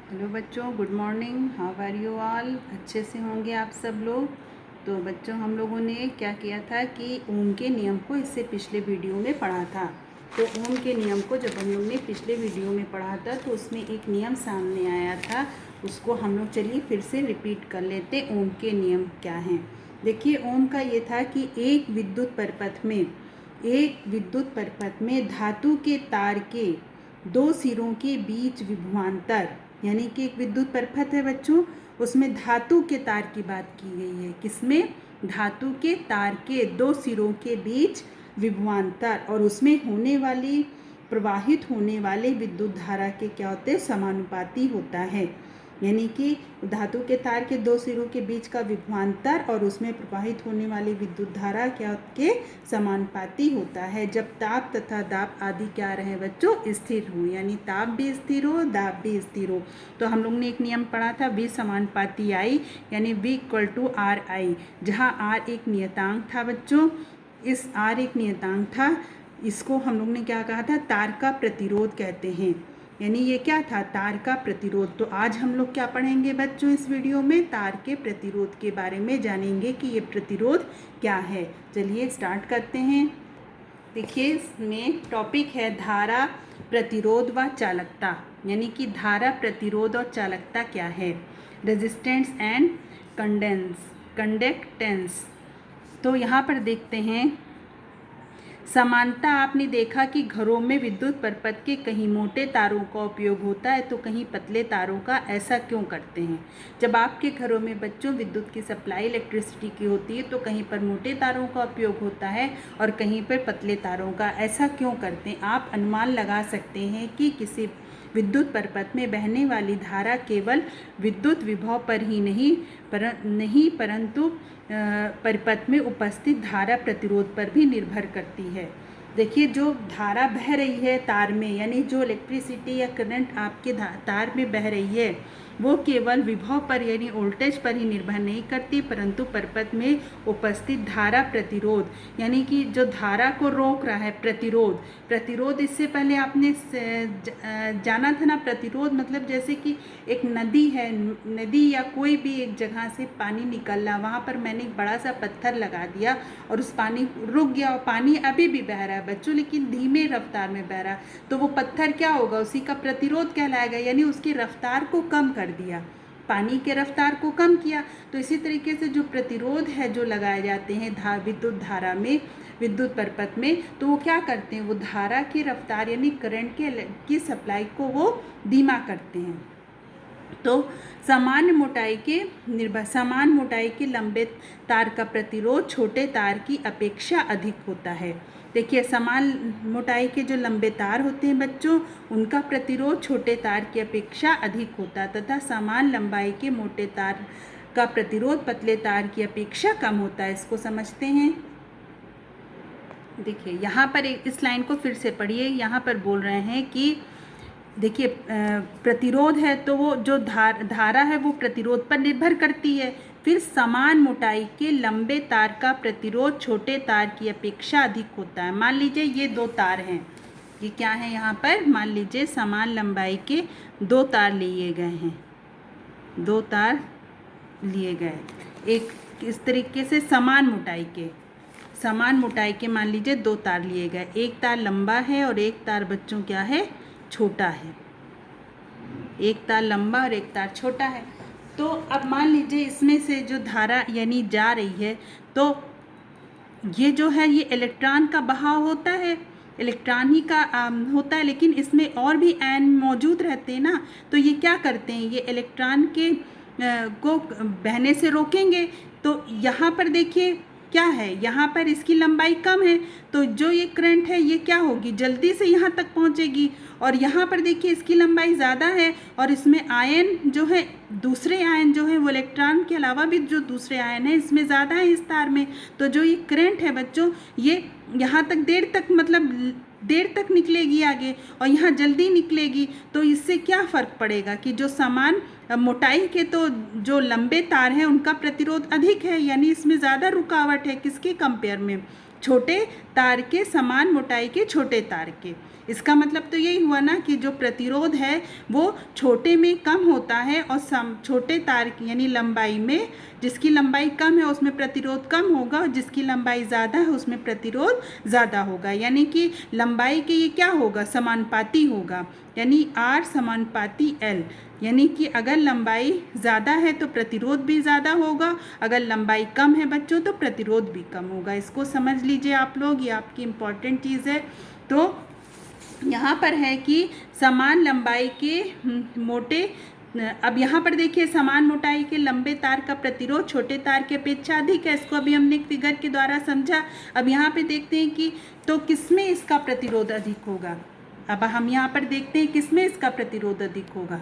Hello बच्चों, good morning. How are you all? अच्छे से होंगे आप सब लोग। तो बच्चों, हम लोगों ने क्या किया था कि ओम के नियम को इससे पिछले वीडियो में पढ़ा था। तो ओम के नियम को जब हम लोग ने पिछले वीडियो में पढ़ा था तो उसमें एक नियम सामने आया था, उसको हम लोग चलिए फिर से रिपीट कर लेते। ओम के नियम क्या हैं? देखिए, ओम का ये था कि एक विद्युत परिपथ में धातु के तार के दो सिरों के बीच विभवांतर, यानी कि एक विद्युत परिपथ है बच्चों, उसमें धातु के तार की बात की गई है। किसमें? धातु के तार के दो सिरों के बीच विभवांतर, और उसमें प्रवाहित होने वाले विद्युत धारा के क्या होते हैं? समानुपाती होता है। यानी कि धातु के तार के दो सिरों के बीच का विभवांतर और उसमें प्रवाहित होने वाली विद्युत धारा क्या के समानुपाती होता है, जब ताप तथा दाब आदि क्या रहे बच्चों? स्थिर हो। यानी ताप भी स्थिर हो, दाब भी स्थिर हो। तो हम लोग ने एक नियम पढ़ा था, V समानुपाती I, यानी V = RI, जहाँ R एक नियतांक था बच्चों। इस R एक नियतांक था, इसको हम लोग ने क्या कहा था? तार का प्रतिरोध कहते हैं। यानी ये क्या था? तार का प्रतिरोध। तो आज हम लोग क्या पढ़ेंगे बच्चों? इस वीडियो में तार के प्रतिरोध के बारे में जानेंगे कि ये प्रतिरोध क्या है। चलिए स्टार्ट करते हैं। देखिए, इसमें टॉपिक है धारा, प्रतिरोध व चालकता। यानी कि धारा, प्रतिरोध और चालकता क्या है? Resistance and conductance. तो यहाँ पर देखते हैं, समानता। आपने देखा कि घरों में विद्युत परिपथ के कहीं मोटे तारों का उपयोग होता है तो कहीं पतले तारों का। ऐसा क्यों करते हैं? जब आपके घरों में बच्चों विद्युत की सप्लाई इलेक्ट्रिसिटी की होती है तो कहीं पर मोटे तारों का उपयोग होता है और कहीं पर पतले तारों का। ऐसा क्यों करते हैं? आप अनुमान लगा सकते हैं कि किसी विद्युत परिपथ में बहने वाली धारा केवल विद्युत विभव पर ही नहीं परंतु परिपथ में उपस्थित धारा प्रतिरोध पर भी निर्भर करती है। देखिए, जो धारा बह रही है तार में, यानी जो इलेक्ट्रिसिटी या करंट आपके तार में बह रही है, वो केवल विभव पर यानी वोल्टेज पर ही निर्भर नहीं करती, परंतु परिपथ में उपस्थित धारा प्रतिरोध, यानी कि जो धारा को रोक रहा है प्रतिरोध। इससे पहले आपने जाना था ना, प्रतिरोध मतलब जैसे कि एक नदी है, नदी या कोई भी एक जगह से पानी निकल रहा, वहाँ पर मैंने एक बड़ा सा पत्थर लगा दिया और उस पानी रुक गया, और पानी अभी भी बह रहा है बच्चों, लेकिन धीमे रफ्तार में बह रहा है, तो वो पत्थर क्या होगा? उसी का प्रतिरोध कहलाएगा। यानी उसकी रफ्तार को कम कर दिया, पानी के रफ्तार को कम किया। तो इसी तरीके से जो प्रतिरोध है जो लगाए जाते हैं विद्युत धारा में, विद्युत परिपथ में, तो वो क्या करते हैं? वो धारा की रफ्तार यानी करंट की सप्लाई को वो धीमा करते हैं। तो समान मोटाई के लंबे तार का प्रतिरोध छोटे तार की अपेक्षा अधिक होता है। देखिए, समान मोटाई के जो लंबे तार होते हैं बच्चों, उनका प्रतिरोध छोटे तार की अपेक्षा अधिक होता है, तथा समान लंबाई के मोटे तार का प्रतिरोध पतले तार की अपेक्षा कम होता है। इसको समझते हैं। देखिए, यहाँ पर इस लाइन को फिर से पढ़िए। यहाँ पर बोल रहे हैं कि देखिए, प्रतिरोध है तो वो जो धारा है वो प्रतिरोध पर निर्भर करती है। फिर समान मोटाई के लंबे तार का प्रतिरोध छोटे तार की अपेक्षा अधिक होता है। मान लीजिए ये दो तार हैं, ये क्या है? यहाँ पर मान लीजिए समान लंबाई के दो तार लिए गए हैं, दो तार लिए गए, एक इस तरीके से समान मोटाई के मान लीजिए दो तार लिए गए। एक तार लंबा है और एक तार बच्चों क्या है? छोटा है। एक तार लंबा और एक तार छोटा है। तो अब मान लीजिए इसमें से जो धारा यानी जा रही है, तो ये जो है ये इलेक्ट्रॉन का बहाव होता है, इलेक्ट्रॉन ही का होता है, लेकिन इसमें और भी आयन मौजूद रहते हैं ना, तो ये क्या करते हैं? ये इलेक्ट्रॉन के को बहने से रोकेंगे। तो यहाँ पर देखिए क्या है, यहाँ पर इसकी लंबाई कम है, तो जो ये करंट है ये क्या होगी? जल्दी से यहाँ तक पहुँचेगी। और यहाँ पर देखिए इसकी लंबाई ज़्यादा है और इसमें आयन जो है, दूसरे आयन जो है वो इलेक्ट्रॉन के अलावा भी जो दूसरे आयन है इसमें ज़्यादा है इस तार में। तो जो ये करंट है बच्चों, ये यहाँ तक देर तक निकलेगी आगे, और यहाँ जल्दी निकलेगी। तो इससे क्या फ़र्क पड़ेगा कि जो समान मोटाई के तो जो लंबे तार हैं उनका प्रतिरोध अधिक है, यानी इसमें ज़्यादा रुकावट है किसके कंपेयर में? छोटे तार के समान मोटाई के छोटे तार के। इसका मतलब तो यही हुआ ना कि जो प्रतिरोध है वो छोटे में कम होता है और छोटे तार की यानी लंबाई में, जिसकी लंबाई कम है उसमें प्रतिरोध कम होगा और जिसकी लंबाई ज़्यादा है उसमें प्रतिरोध ज़्यादा होगा। यानी कि लंबाई के ये क्या होगा, समानुपाती होगा, यानी R समानुपाती L। यानी कि अगर लंबाई ज़्यादा है तो प्रतिरोध भी ज़्यादा होगा, अगर लंबाई कम है बच्चों तो प्रतिरोध भी कम होगा। इसको समझ लीजिए आप लोग, ये आपकी इम्पॉर्टेंट चीज़ है। तो यहाँ पर है कि समान लंबाई के मोटे, अब यहाँ पर देखिए समान मोटाई के लंबे तार का प्रतिरोध छोटे तार के अपेक्षा अधिक है। इसको अभी हमने एक फिगर के द्वारा समझा। अब यहाँ पे देखते हैं कि तो किसमें इसका प्रतिरोध अधिक होगा। अब हम यहाँ पर देखते हैं किसमें इसका प्रतिरोध अधिक होगा।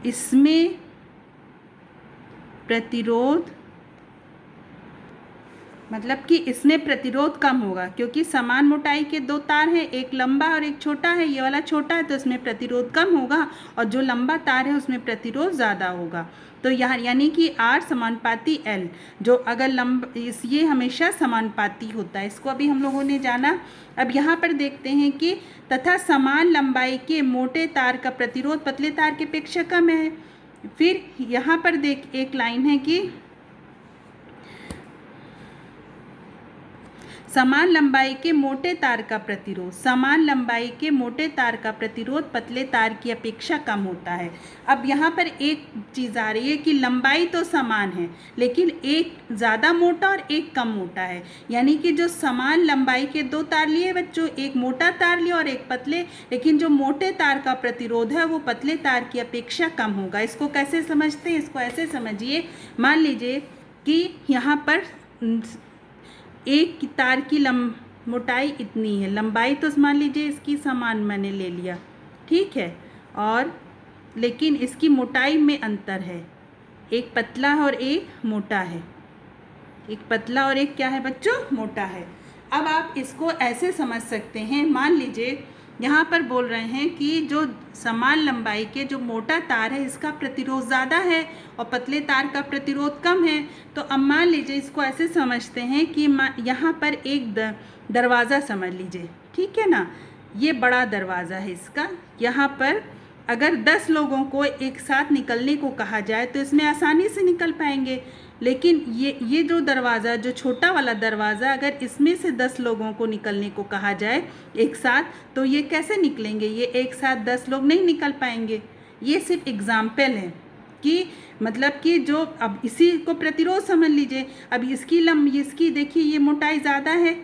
इसमें प्रतिरोध मतलब कि इसमें प्रतिरोध कम होगा, क्योंकि समान मोटाई के दो तार हैं, एक लंबा और एक छोटा है। ये वाला छोटा है तो इसमें प्रतिरोध कम होगा और जो लंबा तार है उसमें प्रतिरोध ज़्यादा होगा। तो यहाँ यानी कि R समानुपाती L, जो अगर ये हमेशा समानुपाती होता है। इसको अभी हम लोगों ने जाना। अब यहाँ पर देखते हैं कि तथा समान लंबाई के मोटे तार का प्रतिरोध पतले तार के अपेक्षा कम है। फिर यहाँ पर देख एक लाइन है कि समान लंबाई के मोटे तार का प्रतिरोध, समान लंबाई के मोटे तार का प्रतिरोध पतले तार की अपेक्षा कम होता है। अब यहाँ पर एक चीज़ आ रही है कि लंबाई तो समान है लेकिन एक ज़्यादा मोटा और एक कम मोटा है। यानी कि जो समान लंबाई के दो तार लिए बच्चों, एक मोटा तार लिया और एक पतले, लेकिन जो मोटे तार का प्रतिरोध है वो पतले तार की अपेक्षा कम होगा। इसको कैसे समझते हैं, इसको ऐसे समझिए, मान लीजिए कि यहाँ पर एक तार की मोटाई इतनी है, लंबाई तो मान लीजिए इसकी समान मैंने ले लिया, ठीक है, और लेकिन इसकी मोटाई में अंतर है, एक पतला है और एक मोटा है, एक पतला और एक क्या है बच्चों, मोटा है। अब आप इसको ऐसे समझ सकते हैं, मान लीजिए यहाँ पर बोल रहे हैं कि जो समान लंबाई के जो मोटा तार है इसका प्रतिरोध ज़्यादा है और पतले तार का प्रतिरोध कम है। तो अब मान लीजिए इसको ऐसे समझते हैं कि यहाँ पर एक दरवाज़ा समझ लीजिए, ठीक है ना, ये बड़ा दरवाज़ा है इसका। यहाँ पर अगर 10 लोगों को एक साथ निकलने को कहा जाए तो इसमें आसानी से निकल पाएंगे, लेकिन ये जो दरवाज़ा, जो छोटा वाला दरवाज़ा, अगर इसमें से 10 लोगों को निकलने को कहा जाए एक साथ तो ये कैसे निकलेंगे, ये एक साथ 10 लोग नहीं निकल पाएंगे। ये सिर्फ एग्जाम्पल है कि मतलब कि जो, अब इसी को प्रतिरोध समझ लीजिए। अब इसकी देखिए ये मोटाई ज़्यादा है,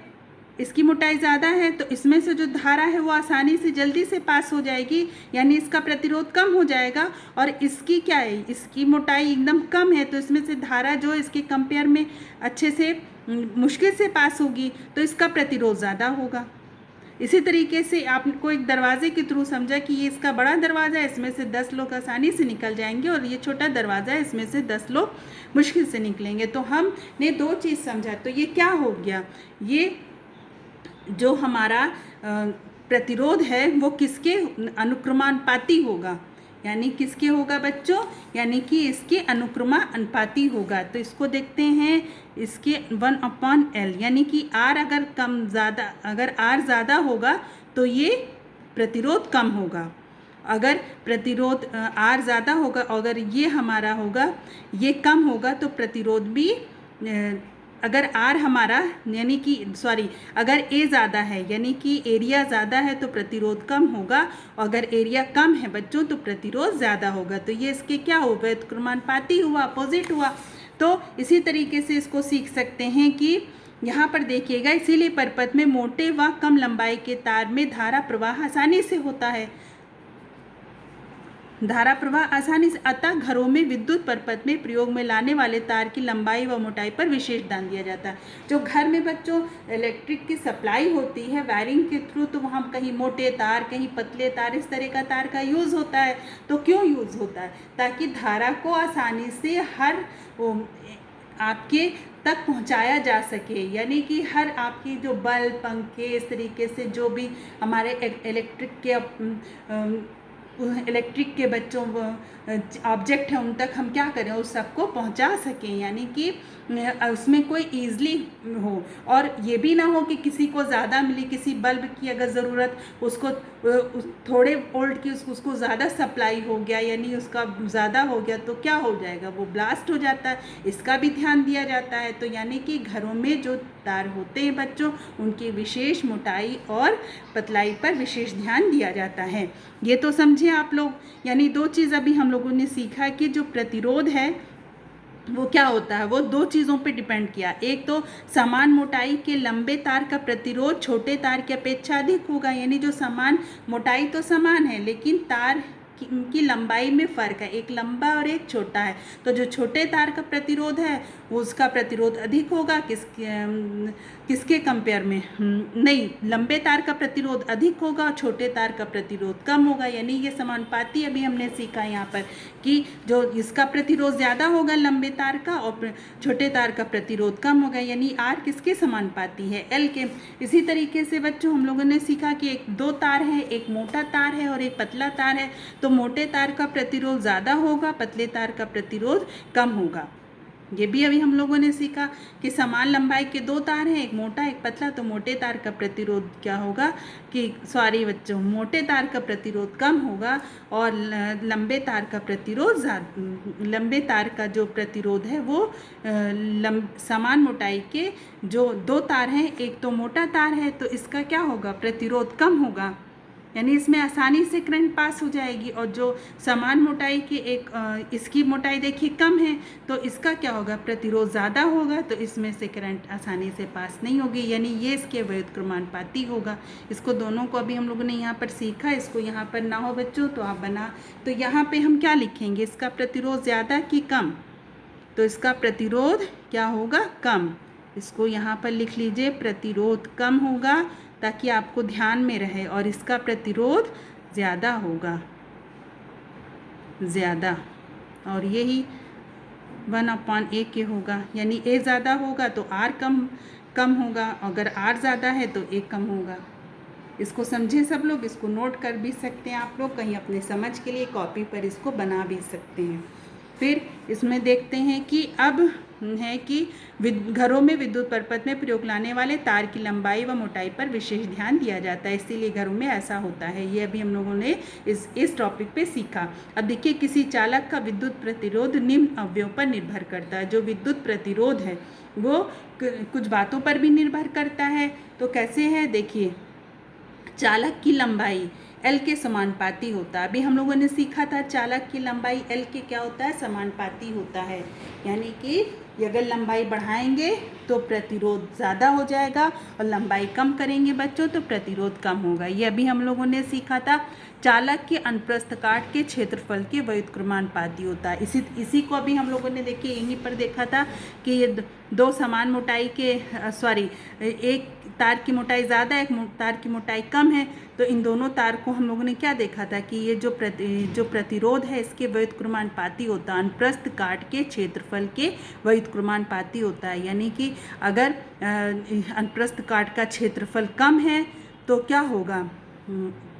इसकी मोटाई ज़्यादा है तो इसमें से जो धारा है वो आसानी से जल्दी से पास हो जाएगी, यानी इसका प्रतिरोध कम हो जाएगा। और इसकी क्या है, इसकी मोटाई एकदम कम है तो इसमें से धारा जो है इसके कंपेयर में अच्छे से मुश्किल से पास होगी, तो इसका प्रतिरोध ज़्यादा होगा। इसी तरीके से आपको एक दरवाजे के थ्रू समझा कि ये इसका बड़ा दरवाज़ा है, इसमें से 10 लोग आसानी से निकल जाएंगे, और ये छोटा दरवाज़ा है, इसमें से 10 लोग मुश्किल से निकलेंगे। तो हमने दो चीज़ समझा। तो ये क्या हो गया, ये जो हमारा प्रतिरोध है वो किसके अनुक्रमानुपाती होगा, यानी किसके होगा बच्चों, यानी कि इसके अनुक्रमानुपाती होगा। तो इसको देखते हैं, इसके 1/L, यानी कि R अगर R ज़्यादा होगा तो ये प्रतिरोध कम होगा। अगर प्रतिरोध R ज़्यादा होगा, अगर ये हमारा होगा, ये कम होगा तो प्रतिरोध भी, अगर R हमारा यानी कि अगर A ज़्यादा है यानी कि एरिया ज़्यादा है तो प्रतिरोध कम होगा, और अगर एरिया कम है बच्चों तो प्रतिरोध ज़्यादा होगा। तो ये इसके क्या हुआ, व्युत्क्रमानुपाती हुआ, अपोजिट हुआ। तो इसी तरीके से इसको सीख सकते हैं कि यहाँ पर देखिएगा, इसीलिए परपथ में मोटे व कम लंबाई के तार में धारा प्रवाह आसानी से होता है, धारा प्रवाह आसानी से। अतः घरों में विद्युत परपथ में प्रयोग में लाने वाले तार की लंबाई व मोटाई पर विशेष ध्यान दिया जाता है। जो घर में बच्चों इलेक्ट्रिक की सप्लाई होती है वायरिंग के थ्रू, तो वहाँ कहीं मोटे तार, कहीं पतले तार, इस तरह का तार का यूज़ होता है। तो क्यों यूज़ होता है, ताकि धारा को आसानी से हर आपके तक पहुंचाया जा सके, यानी कि हर आपकी जो बल्ब, पंखे, इस तरीके से जो भी हमारे इलेक्ट्रिक के इलेक्ट्रिक के बच्चों ऑब्जेक्ट हैं उन तक हम क्या करें, उस सबको पहुंचा सकें, यानी कि उसमें कोई ईजली हो। और ये भी ना हो कि किसी को ज़्यादा मिली, किसी बल्ब की अगर ज़रूरत, उसको थोड़े वोल्ट की उसको ज़्यादा सप्लाई हो गया, यानी उसका ज़्यादा हो गया तो क्या हो जाएगा, वो ब्लास्ट हो जाता है, इसका भी ध्यान दिया जाता है। तो यानी कि घरों में जो तार होते हैं बच्चों, उनकी विशेष मोटाई और पतलाई पर विशेष ध्यान दिया जाता है। ये तो समझे आप लोग। यानी दो चीज़ अभी हम लोगों ने सीखा कि जो प्रतिरोध है वो क्या होता है, वो दो चीज़ों पे डिपेंड किया। एक तो समान मोटाई के लंबे तार का प्रतिरोध छोटे तार की अपेक्षा अधिक होगा, यानी जो समान मोटाई तो समान है लेकिन तार की लंबाई में फ़र्क है, एक लंबा और एक छोटा है। तो जो छोटे तार का प्रतिरोध है वो उसका प्रतिरोध अधिक होगा, किसके कंपेयर में, नहीं, लंबे तार का प्रतिरोध अधिक होगा और छोटे तार का प्रतिरोध कम होगा। यानी ये समानुपाती अभी हमने सीखा यहाँ पर कि जो इसका प्रतिरोध ज़्यादा होगा लंबे तार का और छोटे तार का प्रतिरोध कम होगा, यानी आर किसके समानुपाती है, एल के। इसी तरीके से बच्चों हम लोगों ने सीखा कि एक दो तार है, एक मोटा तार है और एक पतला तार है। तो मोटे तार का प्रतिरोध ज़्यादा होगा, पतले तार का प्रतिरोध कम होगा। ये भी अभी हम लोगों ने सीखा कि समान लंबाई के दो तार हैं, एक मोटा एक पतला, तो मोटे तार का प्रतिरोध क्या होगा कि बच्चों, मोटे तार का प्रतिरोध कम होगा और लंबे तार का प्रतिरोध लंबे तार का जो प्रतिरोध है वो समान मोटाई के जो दो तार हैं, एक तो मोटा तार है तो इसका क्या होगा, प्रतिरोध कम होगा, यानी इसमें आसानी से करंट पास हो जाएगी। और जो समान मोटाई के इसकी मोटाई देखिए कम है तो इसका क्या होगा, प्रतिरोध ज़्यादा होगा, तो इसमें से करंट आसानी से पास नहीं होगी, यानी ये इसके व्युत्क्रमानुपाती होगा। इसको दोनों को अभी हम लोगों ने यहाँ पर सीखा, इसको यहाँ पर ना हो बच्चों तो आप तो यहाँ पे हम क्या लिखेंगे, इसका प्रतिरोध ज़्यादा कि कम, तो इसका प्रतिरोध क्या होगा, कम। इसको यहाँ पर लिख लीजिए, प्रतिरोध कम होगा ताकि आपको ध्यान में रहे, और इसका प्रतिरोध ज़्यादा होगा, ज़्यादा, और यही 1/a के होगा, यानी a ज़्यादा होगा तो r कम होगा, अगर r ज़्यादा है तो a कम होगा। इसको समझे सब लोग, इसको नोट कर भी सकते हैं आप लोग, कहीं अपने समझ के लिए कॉपी पर इसको बना भी सकते हैं। फिर इसमें देखते हैं कि अब है कि घरों में विद्युत परपथ में प्रयोग लाने वाले तार की लंबाई व मोटाई पर विशेष ध्यान दिया जाता है, इसीलिए घरों में ऐसा होता है। ये अभी हम लोगों ने इस टॉपिक पे सीखा। अब देखिए, किसी चालक का विद्युत प्रतिरोध निम्न अवयव पर निर्भर करता है। जो विद्युत प्रतिरोध है वो कुछ बातों पर भी निर्भर करता है। तो कैसे है, देखिए, चालक की लंबाई एल के समानुपाती होता है। अभी हम लोगों ने सीखा था चालक की लंबाई एल के क्या होता है, समानुपाती होता है, यानी कि अगर लंबाई बढ़ाएंगे तो प्रतिरोध ज़्यादा हो जाएगा और लंबाई कम करेंगे बच्चों तो प्रतिरोध कम होगा। ये अभी हम लोगों ने सीखा था। चालक के अनुप्रस्थ काट के क्षेत्रफल के व्युत्क्रमानुपाती होता है। इसी को अभी हम लोगों ने देखिए यहीं पर देखा था कि ये दो समान मोटाई के एक तार की मोटाई ज़्यादा है, एक तार की मोटाई कम है, तो इन दोनों तार को हम लोगों ने क्या देखा था कि ये जो प्रतिरोध है इसके व्युत्क्रमानुपाती होता है, अनुप्रस्थ काट के क्षेत्रफल के व्युत्क्रमानुपाती होता है। यानी कि अगर अनुप्रस्थ काट का क्षेत्रफल कम है तो क्या होगा,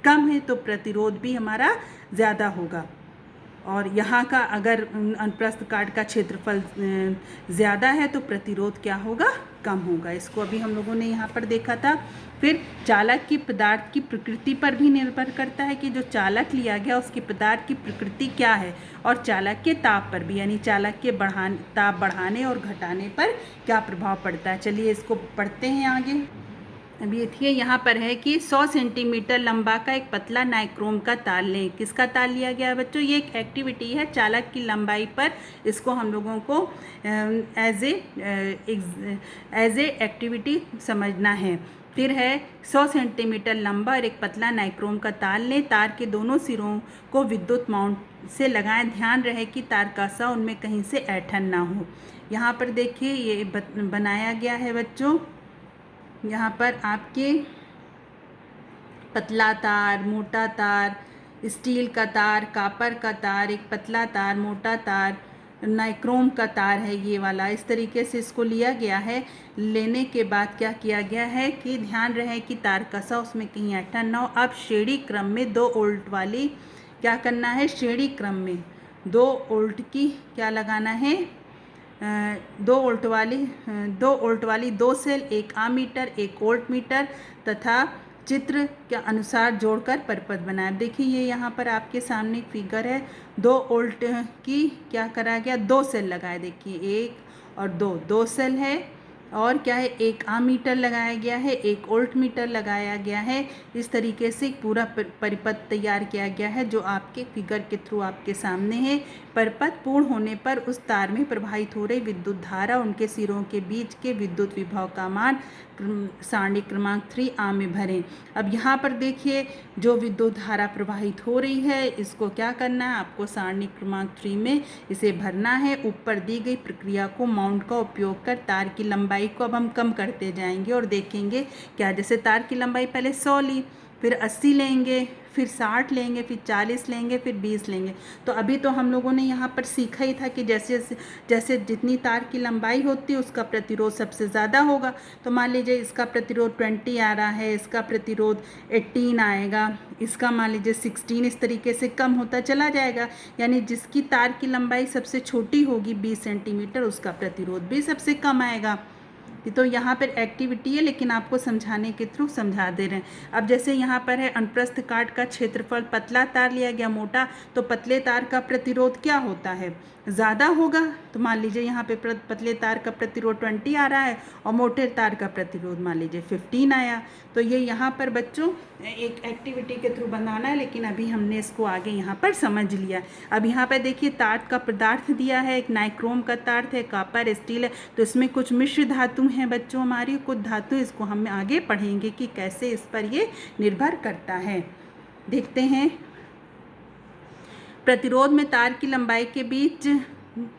कम है तो प्रतिरोध भी हमारा ज़्यादा होगा, और यहाँ का अगर अनुप्रस्थ काट का क्षेत्रफल ज़्यादा है तो प्रतिरोध क्या होगा, कम होगा। इसको अभी हम लोगों ने यहाँ पर देखा था। फिर चालक की पदार्थ की प्रकृति पर भी निर्भर करता है कि जो चालक लिया गया उसकी पदार्थ की प्रकृति क्या है, और चालक के ताप पर भी, यानी चालक के ताप बढ़ाने और घटाने पर क्या प्रभाव पड़ता है। चलिए इसको पढ़ते हैं आगे। अभी देखिए यहाँ पर है कि 100 सेंटीमीटर लंबा का एक पतला नाइक्रोम का तार लें। किसका तार लिया गया है बच्चों, ये एक एक्टिविटी है चालक की लंबाई पर, इसको हम लोगों को एज ए एक्टिविटी समझना है। फिर है 100 सेंटीमीटर लंबा और एक पतला नाइक्रोम का तार लें। तार के दोनों सिरों को विद्युत माउंट से लगाएं। ध्यान रहे कि तार का सा उनमें कहीं से ऐंठन ना हो। यहाँ पर देखिए ये बनाया गया है बच्चों, यहाँ पर आपके पतला तार, मोटा तार, स्टील का तार, कॉपर का तार, एक पतला तार, मोटा तार, नाइक्रोम का तार है ये वाला, इस तरीके से इसको लिया गया है। लेने के बाद क्या किया गया है कि ध्यान रहे कि तार कसा उसमें कहीं ऐंठन ना हो। अब श्रेणी क्रम में 2 वोल्ट वाली क्या करना है, श्रेणी क्रम में 2 वोल्ट की क्या लगाना है, 2 वोल्ट वाली 2 सेल, एक आमीटर, 1 वोल्ट मीटर तथा चित्र के अनुसार जोड़कर परपथ बनाए। देखिए ये यहाँ पर आपके सामने एक फिगर है, 2 वोल्ट की क्या करा गया, 2 सेल लगाए। देखिए 1 और 2 सेल है, और क्या है, एक आमीटर लगाया गया है, 1 वोल्ट मीटर लगाया गया है। इस तरीके से पूरा परिपथ तैयार किया गया है जो आपके फिगर के थ्रू आपके सामने है। परिपथ पूर्ण होने पर उस तार में प्रवाहित हो रही विद्युत धारा, उनके सिरों के बीच के विद्युत विभव का मान सारणी क्रमांक 3A में भरें। अब यहाँ पर देखिए जो विद्युत धारा प्रवाहित हो रही है इसको क्या करना है, आपको सारणी क्रमांक 3 में इसे भरना है। ऊपर दी गई प्रक्रिया को माउंट का उपयोग कर तार की लंबाई को अब हम कम करते जाएंगे और देखेंगे क्या, जैसे तार की लंबाई पहले 100 ली, फिर 80 लेंगे, फिर 60 लेंगे, फिर 40 लेंगे, फिर 20 लेंगे। तो अभी तो हम लोगों ने यहाँ पर सीखा ही था कि जैसे जैसे जितनी तार की लंबाई होती है उसका प्रतिरोध सबसे ज़्यादा होगा। तो मान लीजिए इसका प्रतिरोध 20 आ रहा है, इसका प्रतिरोध 18 आएगा, इसका मान लीजिए 16, इस तरीके से कम होता चला जाएगा। यानी जिसकी तार की लंबाई सबसे छोटी होगी 20 सेंटीमीटर, उसका प्रतिरोध भी सबसे कम आएगा। तो यहाँ पर एक्टिविटी है लेकिन आपको समझाने के थ्रू समझा दे रहे हैं। अब जैसे यहाँ पर है अनुप्रस्थ काट का क्षेत्रफल, पतला तार लिया गया मोटा, तो पतले तार का प्रतिरोध क्या होता है, ज़्यादा होगा। तो मान लीजिए यहाँ पे पतले तार का प्रतिरोध 20 आ रहा है और मोटे तार का प्रतिरोध मान लीजिए 15 आया। तो ये यहाँ पर बच्चों एक एक्टिविटी के थ्रू बनाना है, लेकिन अभी हमने इसको आगे यहाँ पर समझ लिया। अब यहाँ पर देखिए तार का पदार्थ दिया है, एक नाइक्रोम का तार है, कॉपर, स्टील है, तो इसमें कुछ मिश्र धातु हैं बच्चों, हमारी कुछ धातु, इसको हम आगे पढ़ेंगे कि कैसे इस पर ये निर्भर करता है। देखते हैं प्रतिरोध में तार की लंबाई के बीच,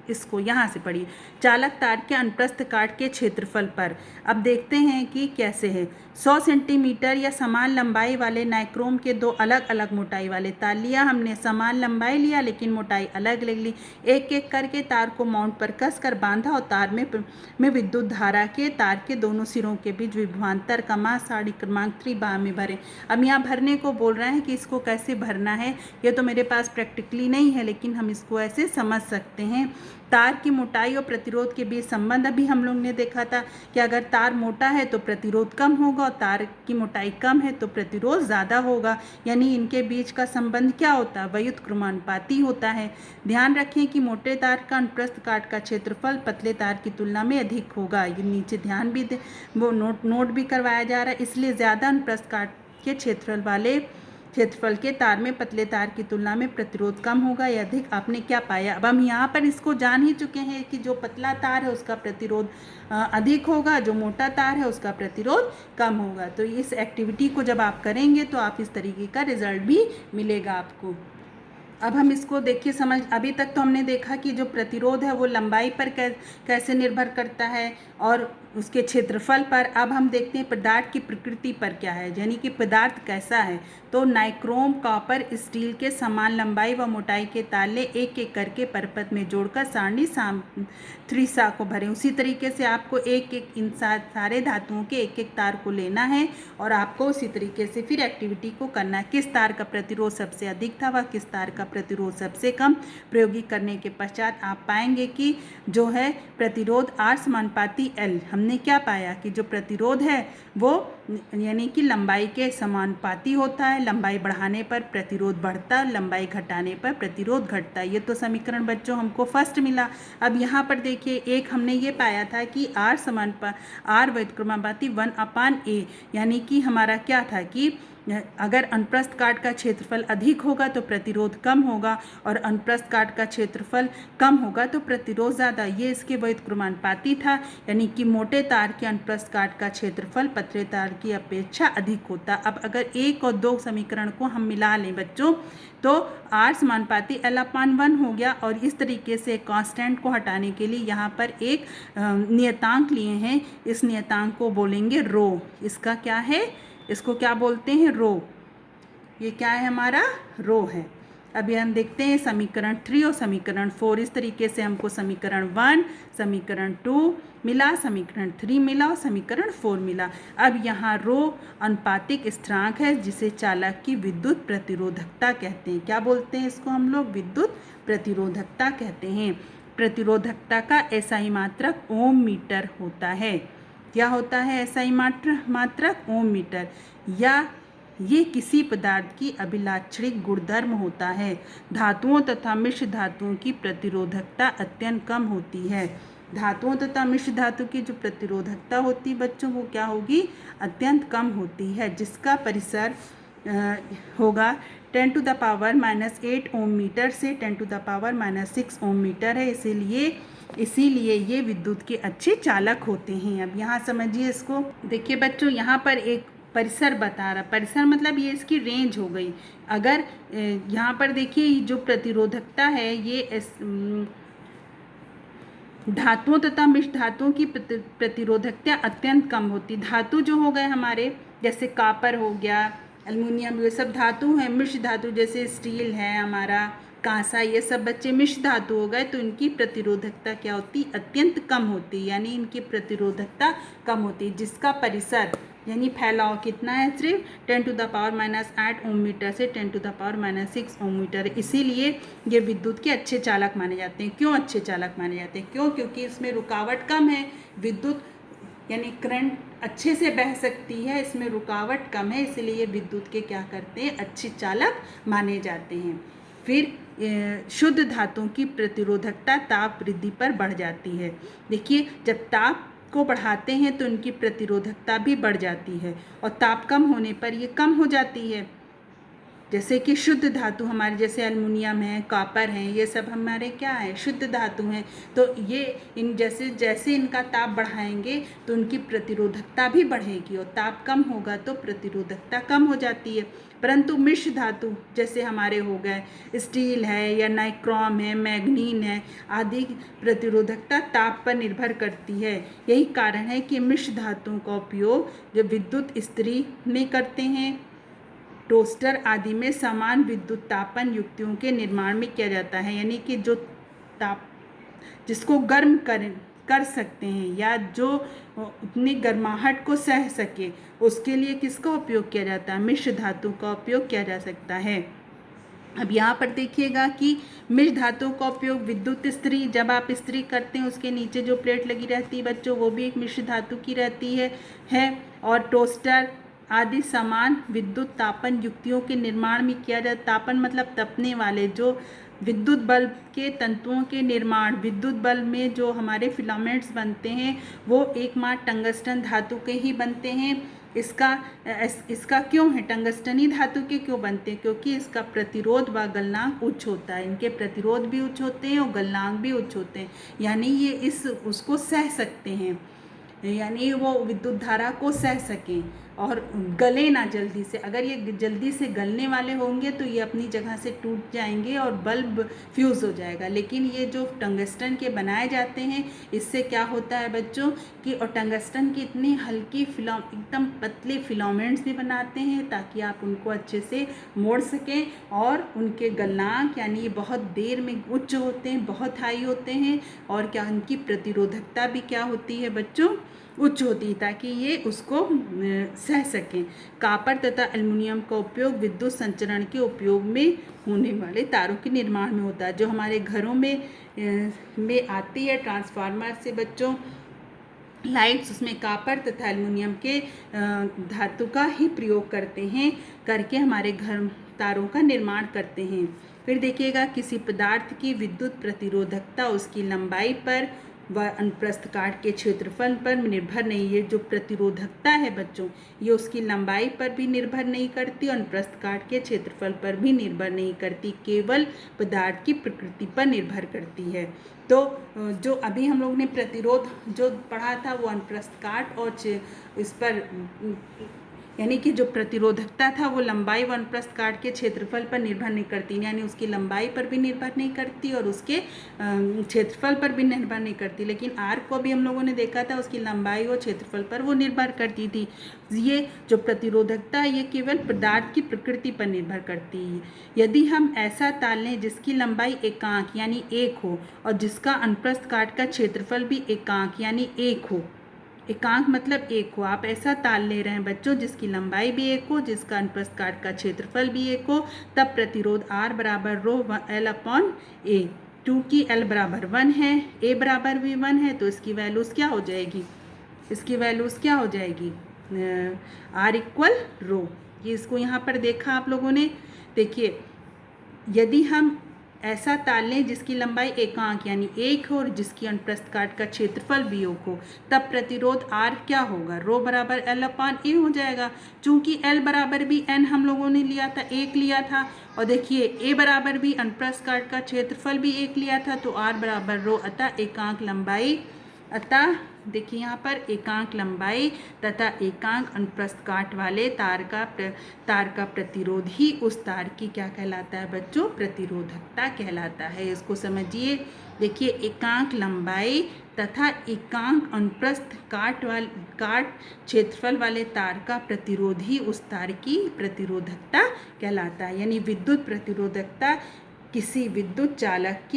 इसको यहाँ से पढ़िए, चालक तार के अनुप्रस्थ काट के क्षेत्रफल पर। अब देखते हैं कि कैसे है। 100 सेंटीमीटर या समान लंबाई वाले नाइक्रोम के 2 अलग अलग मोटाई वाले तार लिया हमने, समान लंबाई लिया लेकिन मोटाई अलग अलग ली। एक एक करके तार को माउंट पर कस कर बांधा और तार में विद्युत धारा के तार के दोनों सिरों के बीच विभवांतर का मान सारणी क्रमांक 3 में भरें। अब यहाँ भरने को बोल रहे हैं कि इसको कैसे भरना है, ये तो मेरे पास प्रैक्टिकली नहीं है लेकिन हम इसको ऐसे समझ सकते हैं। तार की मोटाई और प्रतिरोध के बीच संबंध अभी हम लोग ने देखा था कि अगर तार मोटा है तो प्रतिरोध कम होगा और तार की मोटाई कम है तो प्रतिरोध ज़्यादा होगा। यानी इनके बीच का संबंध क्या होता है, व्युत्क्रमानुपाती होता है। ध्यान रखें कि मोटे तार का अनुप्रस्थ काट का क्षेत्रफल पतले तार की तुलना में अधिक होगा। ये नीचे ध्यान भी वो नोट भी करवाया जा रहा है। इसलिए ज़्यादा अनुप्रस्थ काट के क्षेत्रफल के तार में पतले तार की तुलना में प्रतिरोध कम होगा या अधिक। आपने क्या पाया, अब हम यहाँ पर इसको जान ही चुके हैं कि जो पतला तार है उसका प्रतिरोध अधिक होगा, जो मोटा तार है उसका प्रतिरोध कम होगा। तो इस एक्टिविटी को जब आप करेंगे तो आप इस तरीके का रिजल्ट भी मिलेगा आपको। अब हम इसको देखिए समझ, अभी तक तो हमने देखा कि जो प्रतिरोध है वो लंबाई पर कैसे निर्भर करता है और उसके क्षेत्रफल पर। अब हम देखते हैं पदार्थ की प्रकृति पर क्या है, यानी कि पदार्थ कैसा है। तो नाइक्रोम, कॉपर, स्टील के समान लंबाई व मोटाई के ताले एक एक करके परपथ में जोड़कर सारणी 3 को भरें। उसी तरीके से आपको एक एक इन सारे धातुओं के एक एक तार को लेना है और आपको उसी तरीके से फिर एक्टिविटी को करना है। किस तार का प्रतिरोध सबसे अधिक था व किस तार का प्रतिरोध सबसे कम। प्रयोगिक करने के पश्चात आप पाएंगे कि जो है प्रतिरोध R समानुपाती L, हमने क्या पाया कि जो प्रतिरोध है वो यानी कि लंबाई के समानुपाती होता है। लंबाई बढ़ाने पर प्रतिरोध बढ़ता है, लंबाई घटाने पर प्रतिरोध घटता है। ये तो समीकरण बच्चों हमको फर्स्ट मिला। अब यहाँ पर देखिए एक हमने ये पाया था कि R व्युत्क्रमानुपाती 1/A, यानी कि हमारा क्या था कि अगर अनुप्रस्थ काट का क्षेत्रफल अधिक होगा तो प्रतिरोध कम होगा और अनुप्रस्थ काट का क्षेत्रफल कम होगा तो प्रतिरोध ज़्यादा। ये इसके व्युत्क्रमानुपाती था, यानी कि मोटे तार के अनुप्रस्थ काट का क्षेत्रफल पतले तार की अपेक्षा अधिक होता। अब अगर 1 और 2 समीकरण को हम मिला लें बच्चों तो R समानुपाती L/1 हो गया। और इस तरीके से कांस्टेंट को हटाने के लिए यहाँ पर एक नियतांक लिए हैं, इस नियतांक को बोलेंगे रो। इसका क्या है, इसको क्या बोलते हैं, रो। ये क्या है हमारा, रो है। अभी हम देखते हैं समीकरण 3 और समीकरण 4। इस तरीके से हमको समीकरण 1, समीकरण 2 मिला, समीकरण 3 मिला और समीकरण 4 मिला। अब यहाँ रो अनुपातिक स्थिरांक है जिसे चालक की विद्युत प्रतिरोधकता कहते हैं। क्या बोलते हैं इसको हम लोग? विद्युत प्रतिरोधकता कहते हैं। प्रतिरोधकता का एसआई मात्रक ओम मीटर होता है। क्या होता है एसआई मात्रक? ओम मीटर। या ये किसी पदार्थ की अभिलाक्षणिक गुणधर्म होता है। धातुओं तथा मिश्र धातुओं की प्रतिरोधकता अत्यंत कम होती है। धातुओं तथा मिश्र धातु की जो प्रतिरोधकता होती है बच्चों, वो क्या होगी? अत्यंत कम होती है, जिसका परिसर होगा 10⁻⁻8 ओम मीटर से 10⁻⁻6 ओम मीटर है। इसीलिए ये विद्युत के अच्छे चालक होते हैं। अब यहाँ समझिए इसको। देखिए बच्चों, यहाँ पर एक परिसर बता रहा। परिसर मतलब ये इसकी रेंज हो गई। अगर यहाँ पर देखिए जो प्रतिरोधकता है ये धातुओं तथा मिश्र धातुओं की प्रतिरोधकता अत्यंत कम होती। धातु जो हो गए हमारे, जैसे कापर हो गया, एल्युमिनियम, ये सब धातु हैं। मिश्र धातु जैसे स्टील है हमारा, कांसा, ये सब बच्चे मिश्र धातु हो गए, तो इनकी प्रतिरोधकता क्या होती? अत्यंत कम होती, यानी इनकी प्रतिरोधकता कम होती, जिसका परिसर यानी फैलाव कितना है? सिर्फ 10⁻⁻8 ओम मीटर से 10⁻⁻6 ओम मीटर। इसीलिए ये विद्युत के अच्छे चालक माने जाते हैं। क्यों अच्छे चालक माने जाते हैं? क्योंकि इसमें रुकावट कम है। विद्युत यानी करंट अच्छे से बह सकती है, इसमें रुकावट कम है, इसलिए विद्युत के क्या करते हैं? अच्छे चालक माने जाते हैं। फिर शुद्ध धातुओं की प्रतिरोधकता ताप वृद्धि पर बढ़ जाती है। देखिए, जब ताप को बढ़ाते हैं तो इनकी प्रतिरोधकता भी बढ़ जाती है, और ताप कम होने पर ये कम हो जाती है। जैसे कि शुद्ध धातु हमारे, जैसे एल्युमिनियम है, कॉपर है, ये सब हमारे क्या है? शुद्ध धातु हैं। तो ये इन जैसे इनका ताप बढ़ाएंगे तो उनकी प्रतिरोधकता भी बढ़ेगी, और ताप कम होगा तो प्रतिरोधकता कम हो जाती है। परंतु मिश्र धातु जैसे हमारे हो गए स्टील है या नाइक्रोम है, मैग्नीन है आदि, प्रतिरोधकता ताप पर निर्भर करती है। यही कारण है कि मिश्र धातुओं का उपयोग जब विद्युत इस्त्री में करते हैं, टोस्टर आदि में समान विद्युत तापन युक्तियों के निर्माण में किया जाता है। यानी कि जो ताप जिसको गर्म कर सकते हैं या जो अपनी गर्माहट को सह सके, उसके लिए किसका उपयोग किया जाता है? मिश्र धातु का उपयोग किया जा सकता है। अब यहाँ पर देखिएगा कि मिश्र धातु का उपयोग विद्युत इस्त्री, जब आप इस्त्री करते हैं उसके नीचे जो प्लेट लगी रहती है बच्चों, वो भी एक मिश्र धातु की रहती है। और टोस्टर आदि समान विद्युत तापन युक्तियों के निर्माण में किया जाता। तापन मतलब तपने वाले, जो विद्युत बल्ब के तंतुओं के निर्माण, विद्युत बल्ब में जो हमारे फिलामेंट्स बनते हैं वो एकमात्र टंगस्टन धातु के ही बनते हैं। इसका क्यों है? टंगस्टनी धातु के क्यों बनते हैं? क्योंकि इसका प्रतिरोध व गलनांक उच्च होता है। इनके प्रतिरोध भी उच्च होते हैं और गलनांक भी उच्च होते हैं, यानी ये उसको सह सकते हैं, यानी वो विद्युत धारा को सह सकें और गले ना जल्दी से। अगर ये जल्दी से गलने वाले होंगे तो ये अपनी जगह से टूट जाएंगे और बल्ब फ्यूज़ हो जाएगा। लेकिन ये जो टंगस्टन के बनाए जाते हैं, इससे क्या होता है बच्चों कि, और टंगस्टन की इतनी हल्की एकदम पतले फिलामेंट्स भी बनाते हैं ताकि आप उनको अच्छे से मोड़ सकें, और उनके गलनांक यानी ये बहुत देर में उच्च होते हैं, बहुत हाई होते हैं, और क्या उनकी प्रतिरोधकता भी क्या होती है बच्चों? उच्च होती है, ताकि ये उसको सह सकें। कॉपर तथा एल्युमिनियम का उपयोग विद्युत संचरण के उपयोग में होने वाले तारों के निर्माण में होता है। जो हमारे घरों में आती है ट्रांसफार्मर से बच्चों लाइट्स, उसमें कॉपर तथा एल्युमिनियम के धातु का ही प्रयोग करके हमारे घर तारों का निर्माण करते हैं। फिर देखिएगा, किसी पदार्थ की विद्युत प्रतिरोधकता उसकी लंबाई पर व अनुप्रस्थ काट के क्षेत्रफल पर निर्भर नहीं है। जो प्रतिरोधकता है बच्चों, ये उसकी लंबाई पर भी निर्भर नहीं करती और अनुप्रस्थ काट के क्षेत्रफल पर भी निर्भर नहीं करती, केवल पदार्थ की प्रकृति पर निर्भर करती है। तो जो अभी हम लोग ने प्रतिरोध जो पढ़ा था वो अनुप्रस्थ काट और इस पर यानी कि जो प्रतिरोधकता था वो लंबाई व अनुप्रस्थ काट के क्षेत्रफल पर निर्भर नहीं करती, यानी उसकी लंबाई पर भी निर्भर नहीं करती और उसके क्षेत्रफल पर भी निर्भर नहीं करती। लेकिन आर को भी हम लोगों ने देखा था उसकी लंबाई और क्षेत्रफल पर वो निर्भर करती थी। ये जो प्रतिरोधकता है ये केवल पदार्थ की प्रकृति पर निर्भर करती है। यदि हम ऐसा तार लें जिसकी लंबाई एकांक यानी 1 हो और जिसका अनुप्रस्थ काट का क्षेत्रफल भी एकांक यानी 1 हो, एकांक मतलब 1 हो, आप ऐसा तार ले रहे हैं बच्चों जिसकी लंबाई भी 1 हो, जिसका अनुप्रस्थ काट का क्षेत्रफल भी 1 हो, तब प्रतिरोध R बराबर रो L/A। क्योंकि L बराबर 1 है, A बराबर भी 1 है, तो इसकी वैल्यूज़ क्या हो जाएगी, इसकी वैल्यूज़ क्या हो जाएगी, R इक्वल रो। ये इसको यहाँ पर देखा आप लोगों ने। देखिए यदि हम ऐसा तार लें जिसकी लंबाई एकांक यानी 1 हो और जिसकी अनुप्रस्थ काट का क्षेत्रफल भी 1 हो, तब प्रतिरोध R क्या होगा, रो बराबर L/A हो जाएगा। चूंकि L बराबर भी N हम लोगों ने लिया था, 1 लिया था, और देखिए A बराबर भी अनुप्रस्थ काट का क्षेत्रफल भी 1 लिया था, तो R बराबर रो, अतः एकांक लंबाई, अतः देखिए यहाँ पर एकांक लंबाई तथा एकांक अनुप्रस्थ काट वाले तार का प्रतिरोध ही उस तार की क्या कहलाता है बच्चों, प्रतिरोधकता कहलाता है। इसको समझिए। देखिए एकांक लंबाई तथा एकांक अनुप्रस्थ काट क्षेत्रफल वाले तार का प्रतिरोध ही उस तार की प्रतिरोधकता कहलाता है। यानी विद्युत प्रतिरोधकता किसी विद्युत चालक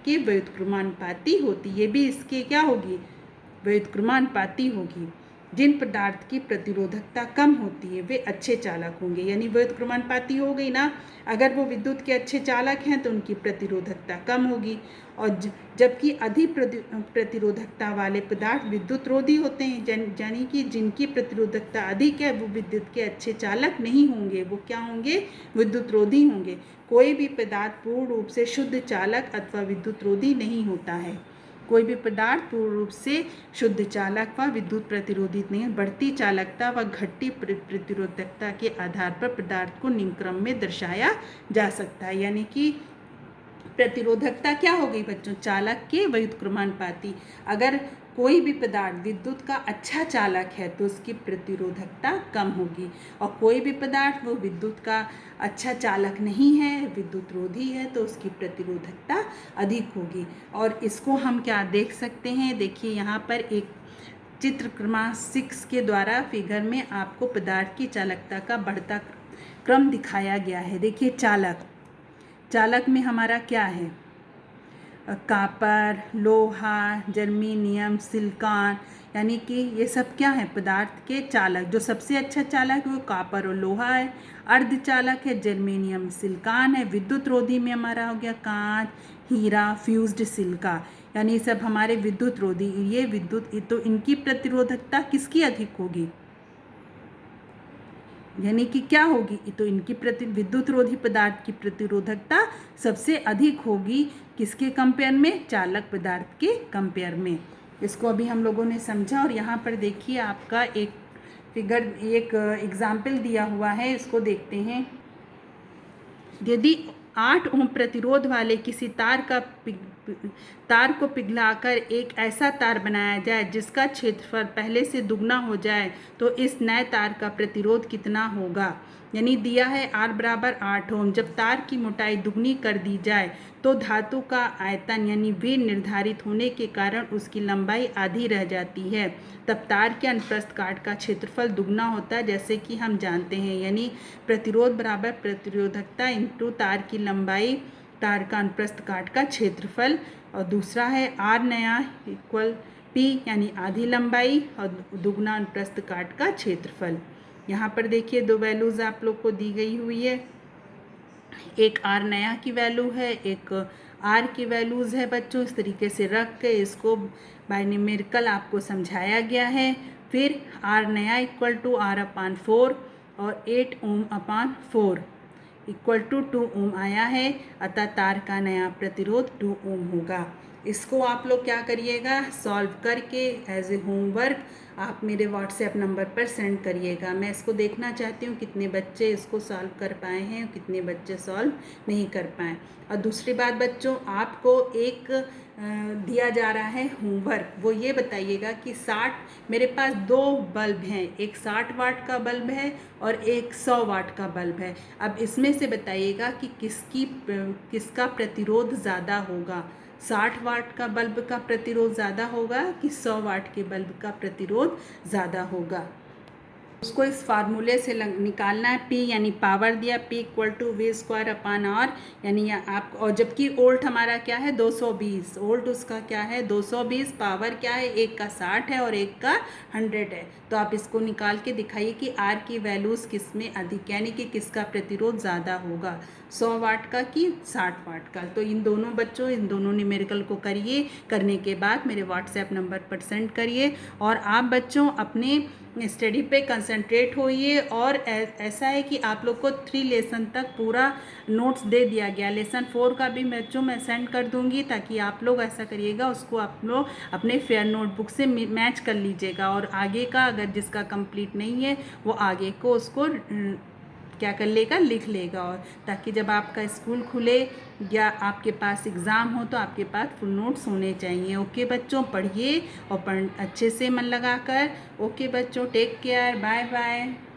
के व्युत्क्रमानुपाती होती, ये भी इसके क्या होगी, व्युत्क्रमानुपाती होगी। जिन पदार्थ की प्रतिरोधकता कम होती है वे अच्छे चालक होंगे, यानी व्युत्क्रमानुपाती हो गई ना। अगर वो विद्युत के अच्छे चालक हैं तो उनकी प्रतिरोधकता कम होगी, और जबकि अधिक प्रतिरोधकता वाले पदार्थ विद्युत रोधी होते हैं, यानी कि जिनकी प्रतिरोधकता अधिक है वो विद्युत के अच्छे चालक नहीं होंगे, वो क्या होंगे, विद्युत रोधी होंगे। कोई भी पदार्थ पूर्ण रूप से शुद्ध चालक अथवा विद्युत रोधी नहीं होता है। कोई भी पदार्थ पूर्ण रूप से शुद्ध चालक व विद्युत प्रतिरोधित नहीं है। बढ़ती चालकता व घटती प्रतिरोधकता के आधार पर पदार्थ को निम्न क्रम में दर्शाया जा सकता है। यानी कि प्रतिरोधकता क्या हो गई बच्चों, चालक के व्युत्क्रमानुपाती। अगर कोई भी पदार्थ विद्युत का अच्छा चालक है तो उसकी प्रतिरोधकता कम होगी, और कोई भी पदार्थ वो विद्युत का अच्छा चालक नहीं है, विद्युत रोधी है, तो उसकी प्रतिरोधकता अधिक होगी। और इसको हम क्या देख सकते हैं, देखिए यहाँ पर एक चित्र क्रमांक 6 के द्वारा फिगर में आपको पदार्थ की चालकता का बढ़ता क्रम दिखाया गया है। देखिए चालक में हमारा क्या है, कापर, लोहा, जर्मेनियम, सिलिकॉन, यानी कि ये सब क्या है पदार्थ के चालक। जो सबसे अच्छा चालक है वो कापर और लोहा है। अर्धचालक है जर्मेनियम, सिलिकॉन है। विद्युत रोधी में हमारा हो गया कांच, हीरा, फ्यूज्ड सिलिका, यानी सब हमारे विद्युत रोधी। ये विद्युत, तो इनकी प्रतिरोधकता किसकी अधिक होगी, यानी कि क्या होगी, तो इनकी विद्युत रोधी पदार्थ की प्रतिरोधकता सबसे अधिक होगी, किसके कंपेयर में, चालक पदार्थ के कंपेयर में। इसको अभी हम लोगों ने समझा। और यहाँ पर देखिए आपका एक फिगर, एक एग्जाम्पल दिया हुआ है, इसको देखते हैं। यदि 8 ओम प्रतिरोध वाले किसी तार को पिघलाकर एक ऐसा तार बनाया जाए जिसका क्षेत्रफल पहले से दुगना हो जाए, तो इस नए तार का प्रतिरोध कितना होगा। यानी दिया है R बराबर 8 ओम। जब तार की मोटाई दुगनी कर दी जाए तो धातु का आयतन यानी V निर्धारित होने के कारण उसकी लंबाई आधी रह जाती है। तब तार के अनुप्रस्थ काट का क्षेत्रफल दुगना होता है, जैसे कि हम जानते हैं। यानी प्रतिरोध बराबर प्रतिरोधकता इंटू तार की लंबाई, तार का अनुप्रस्थ काट का क्षेत्रफल। और दूसरा है R नया इक्वल P, यानी आधी लंबाई और दुगना अनुप्रस्थ काट का क्षेत्रफल। यहाँ पर देखिए 2 वैल्यूज़ आप लोग को दी गई हुई है। एक R नया की वैल्यू है, एक R की वैल्यूज़ है बच्चों। इस तरीके से रख के इसको बाय न्यूमेरिकल आपको समझाया गया है। फिर R नया इक्वल टू R/4 और 8 ओम/4, इक्वल टू 2 ओम आया है, अतः तार का नया प्रतिरोध 2 ओम होगा। इसको आप लोग क्या करिएगा, सॉल्व करके एज ए होमवर्क आप मेरे व्हाट्सएप नंबर पर सेंड करिएगा। मैं इसको देखना चाहती हूँ कितने बच्चे इसको सॉल्व कर पाए हैं और कितने बच्चे सॉल्व नहीं कर पाए। और दूसरी बात बच्चों, आपको एक दिया जा रहा है होमवर्क, वो ये बताइएगा कि 60 मेरे पास 2 बल्ब हैं, एक 60 वाट का बल्ब है और एक 100 वाट का बल्ब है। अब इसमें से बताइएगा कि किसका प्रतिरोध ज़्यादा होगा, 60 वाट का बल्ब का प्रतिरोध ज़्यादा होगा कि 100 वाट के बल्ब का प्रतिरोध ज़्यादा होगा। उसको इस फार्मूले से निकालना है। P यानी पावर दिया, P equal to V square upon R, यानी आप, और जबकि वोल्ट हमारा क्या है 220, वोल्ट उसका क्या है 220, पावर क्या है, एक का 60 है और एक का 100 है। तो आप इसको निकाल के दिखाइए कि R की वैल्यूज़ किस में अधिक, यानी कि किसका प्रतिरोध ज़्यादा होगा, 100 वाट का कि 60 वाट का। तो इन दोनों बच्चों, इन दोनों न्यूमेरिकल को करिए, करने के बाद मेरे व्हाट्सएप नंबर पर सेंड करिए। और आप बच्चों अपने स्टडी पे कंसंट्रेट होइए। और ऐसा है कि आप लोग को 3 लेसन तक पूरा नोट्स दे दिया गया, लेसन 4 का भी बच्चों मैं सेंड कर दूंगी, ताकि आप लोग ऐसा करिएगा, उसको आप लोग अपने फेयर नोटबुक से मैच कर लीजिएगा। और आगे का अगर जिसका कंप्लीट नहीं है वो आगे को उसको क्या कर लेगा, लिख लेगा। और ताकि जब आपका स्कूल खुले या आपके पास एग्ज़ाम हो तो आपके पास फुल नोट्स होने चाहिए। ओके बच्चों, पढ़िए और अच्छे से मन लगाकर। ओके बच्चों, टेक केयर, बाय बाय।